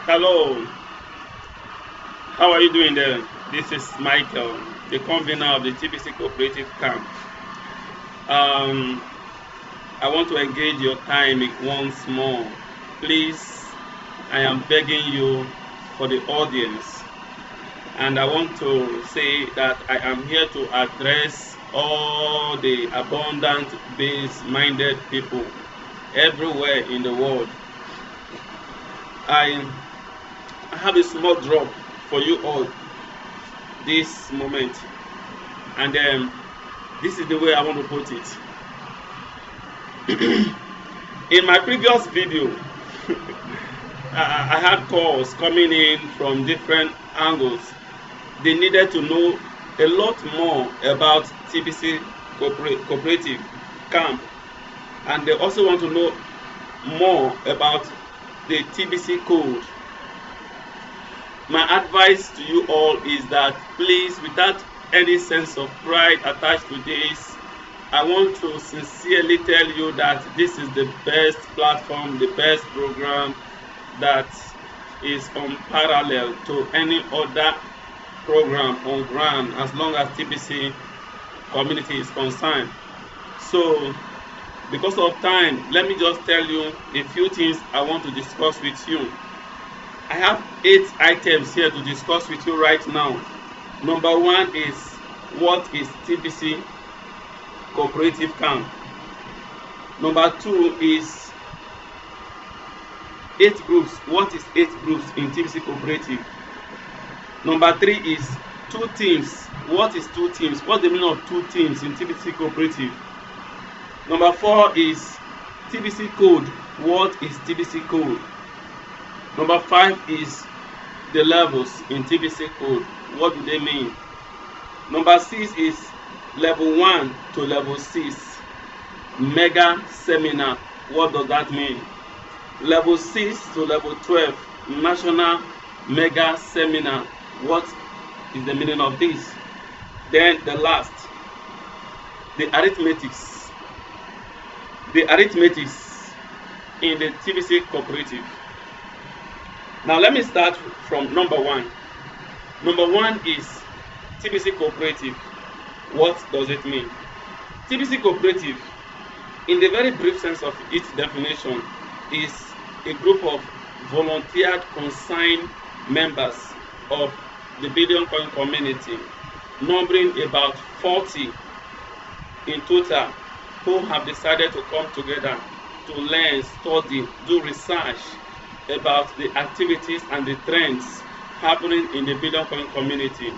Hello, how are you doing there? This is Michael, the convener of the TBC Cooperative Camp. Um, I want to engage your time once more. Please, I am begging you for the audience, and I want to say that I am here to address all the abundant base-minded people everywhere in the world. I have a small drop for you all this moment, and this is the way I want to put it. In my previous video, I had calls coming in from different angles. They needed to know a lot more about TBC Cooperative Camp, and they also want to know more about the TBC code. My advice to you all is that please, without any sense of pride attached to this, I want to sincerely tell you that this is the best platform, the best program that is unparalleled to any other program on ground as long as TBC community is concerned. So, because of time, let me just tell you a few things I want to discuss with you. I have 8 items here to discuss with you right now. Number 1 is, what is TBC Cooperative Camp? Number 2 is 8 groups. What is 8 groups in TBC Cooperative? Number 3 is 2 teams. What is 2 teams? What's the meaning of 2 teams in TBC Cooperative? Number 4 is TBC code. What is TBC code? Number 5 is the levels in TBC code. What do they mean? Number 6 is level 1 to level 6 mega seminar. What does that mean? Level 6 to level 12 national mega seminar. What is the meaning of this? Then the last, the arithmetics. The arithmetics in the TBC Cooperative. Now let me start from number 1. Number 1 is TBC Cooperative. What does it mean? TBC Cooperative, in the very brief sense of its definition, is a group of volunteered consigned members of the Billion Coin community, numbering about 40 in total, who have decided to come together to learn, study, do research about the activities and the trends happening in the Billion Coin community.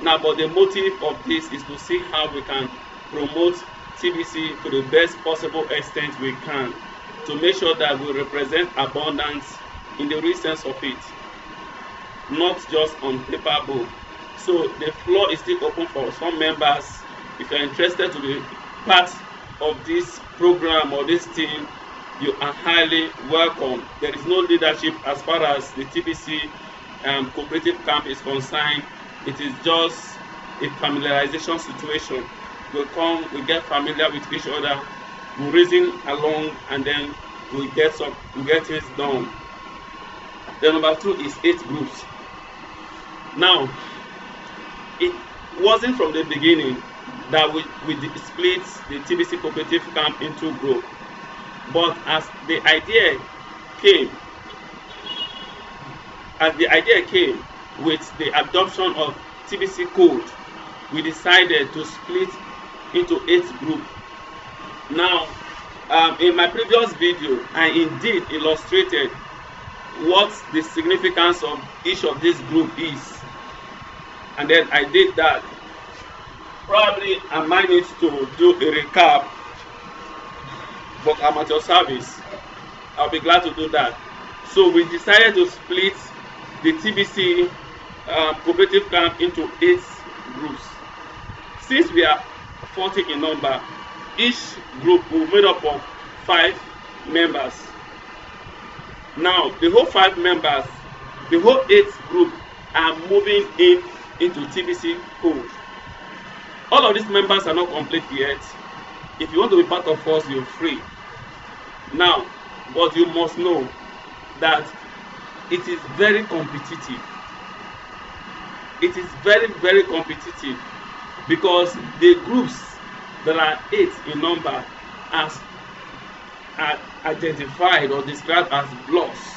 Now, but the motive of this is to see how we can promote TBC to the best possible extent we can, to make sure that we represent abundance in the real sense of it, not just on paper book. So the floor is still open for some members. If you're interested to be part of this program or this team, you are highly welcome. There is no leadership as far as the TBC Cooperative Camp is concerned. It is just a familiarization situation. We come, we get familiar with each other, we reason along, and then we get things done. The number 2 is 8 groups. Now, it wasn't from the beginning that we split the TBC Cooperative Camp into groups. But as the idea came with the adoption of TBC code, we decided to split into 8 groups. Now, in my previous video, I indeed illustrated what the significance of each of these groups is, and then I did that. Probably I might need to do a recap, but I'm at your service. I'll be glad to do that. So we decided to split the TBC Cooperative Camp into 8 groups. Since we are 40 in number, each group will be made up of 5 members. Now, the whole 5 members, the whole 8 group are moving into TBC code. All of these members are not complete yet. If you want to be part of us, you're free. Now, but you must know that it is very competitive. It is very, very competitive because the groups that are 8 in number as are identified or described as blocks.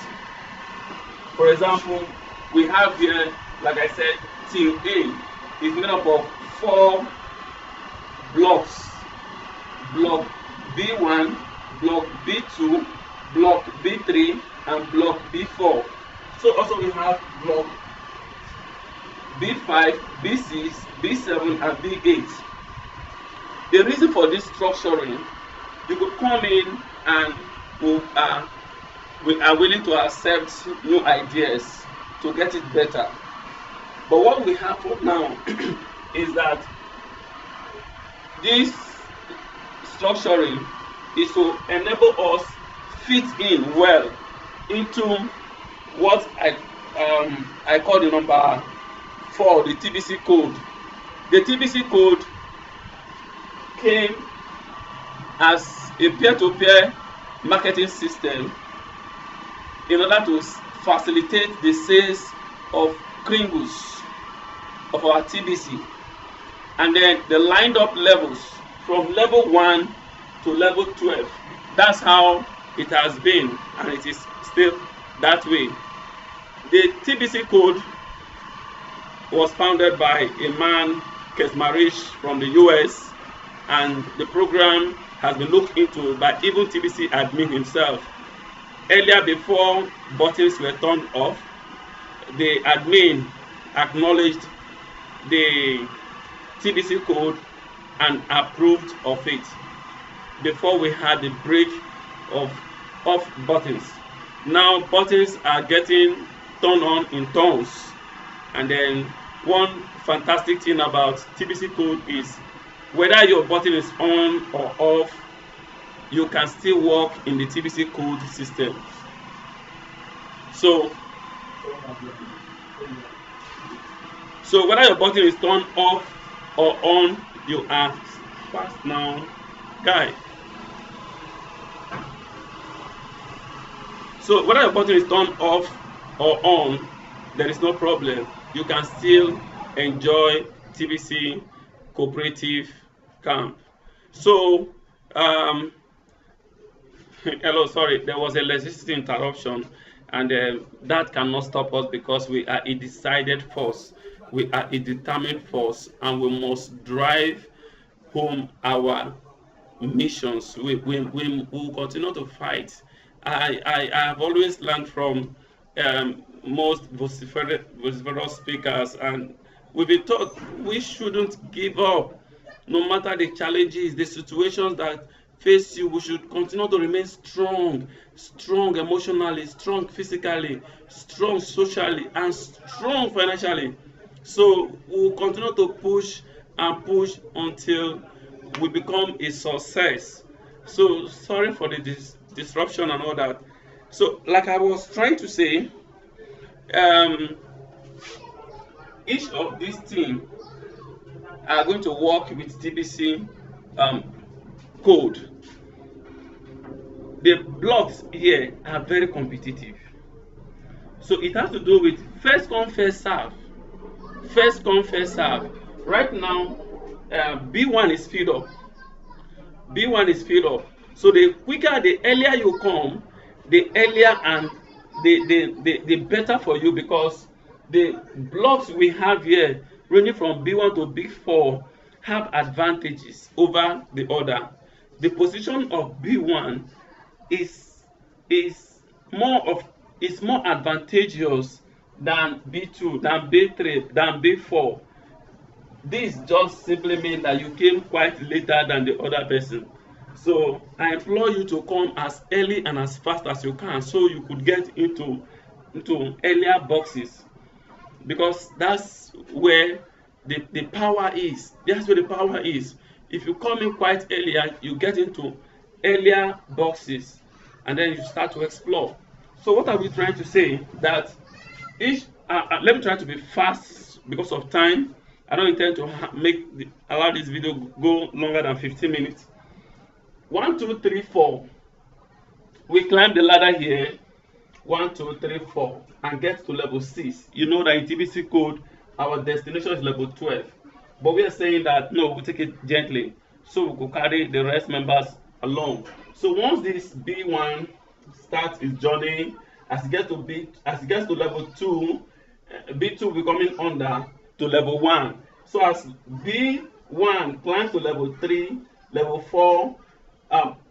For example, we have here, like I said, team A is made up of 4 blocks. Block B1, block B2, block B3, and block B4. So also we have block B5, B6, B7, and B8. The reason for this structuring, you could come in and we are willing to accept new ideas to get it better. But what we have for now is that this structuring is to enable us fit in well into what I call the number 4, the TBC code. The TBC code came as a peer-to-peer marketing system in order to facilitate the sales of Kringles of our TBC, and then the lined up levels from level 1 to level 12. That's how it has been, and it is still that way. The TBC code was founded by a man, Kesmarish, from the US, and the program has been looked into by even TBC admin himself. Earlier, before buttons were turned off, the admin acknowledged the TBC code and approved of it before we had the break of off buttons. Now buttons are getting turned on in turns, and then one fantastic thing about TBC code is whether your button is on or off, you can still work in the TBC code system. So whether your button is turned off or on, you are fast now, guy. So whether your button is turned off or on, there is no problem. You can still enjoy TBC Cooperative Camp. So hello, sorry, there was a electricity interruption, and that cannot stop us because we are a decided force. We are a determined force, and we must drive home our missions. We will continue to fight. I have always learned from most vociferous speakers, and we've been taught we shouldn't give up no matter the challenges, the situations that face you. We should continue to remain strong emotionally, strong physically, strong socially, and strong financially. So we'll continue to push and push until we become a success. So sorry for the disruption and all that. So like I was trying to say, each of these teams are going to work with TBC code. The blocks here are very competitive. So it has to do with first come, first serve. First come, first serve. Right now, B1 is filled up. B1 is filled up. So the quicker, the earlier you come, the earlier and the better for you, because the blocks we have here, ranging from B1 to B4, have advantages over the other. The position of B1 is more advantageous than B2, than B3, than B4. This just simply means that you came quite later than the other person. So I implore you to come as early and as fast as you can, so you could get into earlier boxes, because that's where the power is. That's where the power is. If you come in quite earlier, you get into earlier boxes, and then you start to explore. So what are we trying to say? That let me try to be fast because of time. I don't intend to allow this video go longer than 15 minutes. 1, 2, 3, 4. We climb the ladder here. 1, 2, 3, 4 and get to level 6. You know that in TBC code, our destination is level 12. But we are saying that no, we take it gently. So we could carry the rest members along. So once this B1 starts its journey, as it gets to level 2, B2 will be coming under to level 1. So as B1 climbs to level 3, level 4,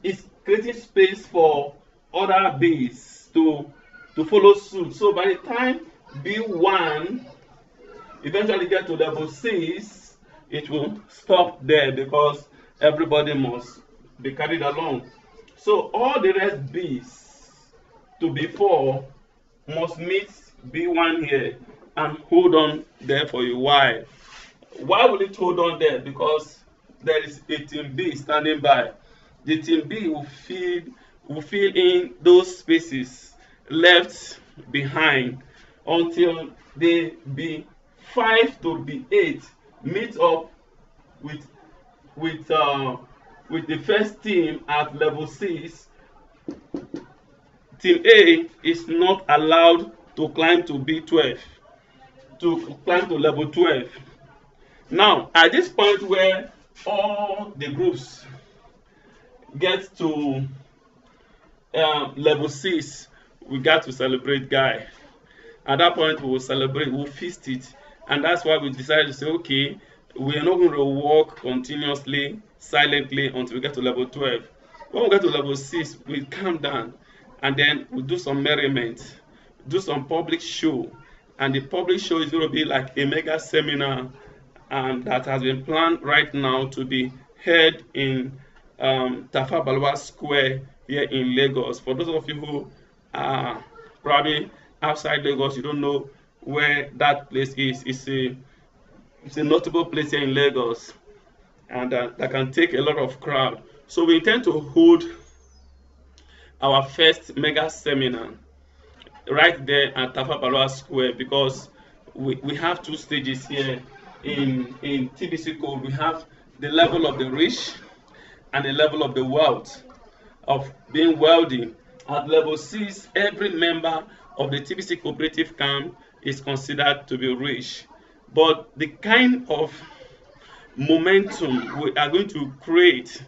it's creating space for other Bs to follow suit. So by the time B1 eventually get to level 6, it will stop there because everybody must be carried along. So all the rest Bs to B4 must meet B1 here and hold on there for a while. Why will it hold on there? Because there is a team B standing by. The team B will fill in those spaces left behind until the B5 to B8 meet up with the first team at level 6. Team A is not allowed to climb to B12, to climb to level 12. Now, at this point where all the groups get to level 6, we got to celebrate Guy. At that point, we will celebrate, we'll feast it. And that's why we decided to say, okay, we are not going to walk continuously, silently until we get to level 12. When we get to level 6, we calm down and then we'll do some merriment, do some public show. And the public show is going to be like a mega seminar that has been planned right now to be held in Tafa Balewa Square here in Lagos. For those of you who are probably outside Lagos, you don't know where that place is. It's a notable place here in Lagos, and that can take a lot of crowd. So we intend to hold our first mega seminar right there at Tafa Balewa Square, because we have two stages here in TBC code. We have the level of the rich and the level of the wealth, of being wealthy. At level 6, every member of the TBC cooperative camp is considered to be rich. But the kind of momentum we are going to create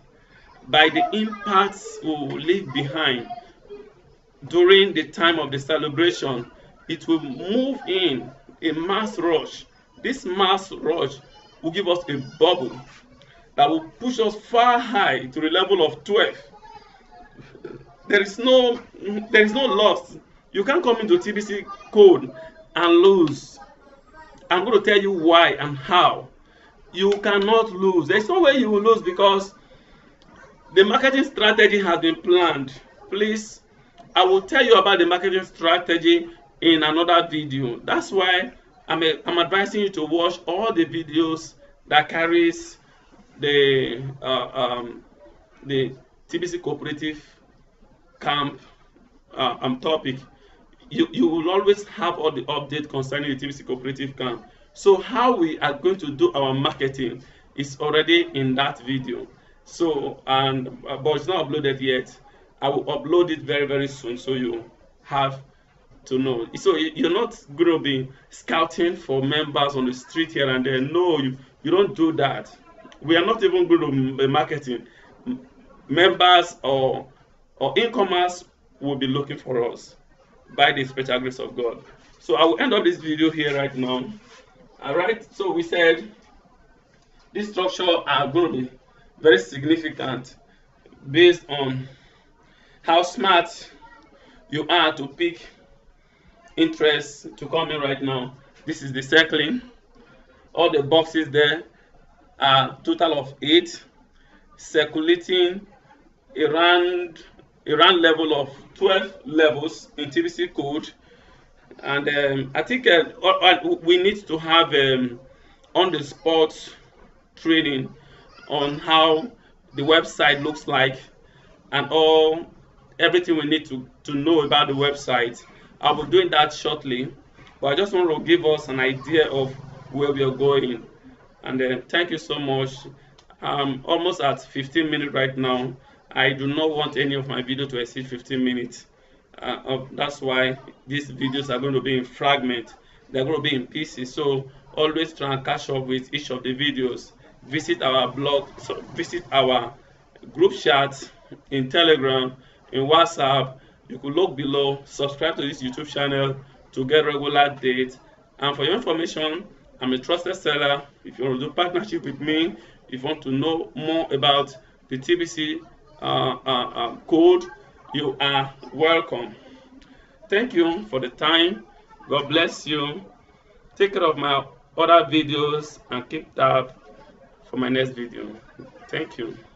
by the impacts we will leave behind during the time of the celebration, it will move in a mass rush. This mass rush will give us a bubble that will push us far high to the level of 12. There is no loss. You can't come into TBC code and lose. I'm going to tell you why and how. You cannot lose. There's no way you will lose, because the marketing strategy has been planned. Please, I will tell you about the marketing strategy in another video. That's why I'm advising you to watch all the videos that carries the TBC cooperative camp topic. You will always have all the updates concerning the TBC cooperative camp. So how we are going to do our marketing is already in that video. So but it's not uploaded yet. I will upload it very, very soon, so you have to know. So you're not going to be scouting for members on the street here and there. No, you don't do that. We are not even going to be marketing. Members or incomers will be looking for us by the special grace of God. So I will end up this video here right now. All right, so we said this structure are going to be very significant based on how smart you are to pick interest to come in right now. This is the circling. All the boxes there are total of 8, circulating around level of 12 levels in TBC code. And I think we need to have on-the-spot training on how the website looks like and everything we need to know about the website. I'll be doing that shortly, but I just want to give us an idea of where we are going. And thank you so much. I'm almost at 15 minutes right now. I do not want any of my video to exceed 15 minutes. That's why these videos are going to be in fragments. They're going to be in pieces. So always try and catch up with each of the videos. Visit our blog, so visit our group chat in Telegram, in WhatsApp. You could look below, subscribe to this YouTube channel to get regular updates. And for your information, I'm a trusted seller. If you want to do partnership with me, if you want to know more about the TBC code, you are welcome. Thank you for the time. God bless you. Take care of my other videos and keep tab for my next video. Thank you.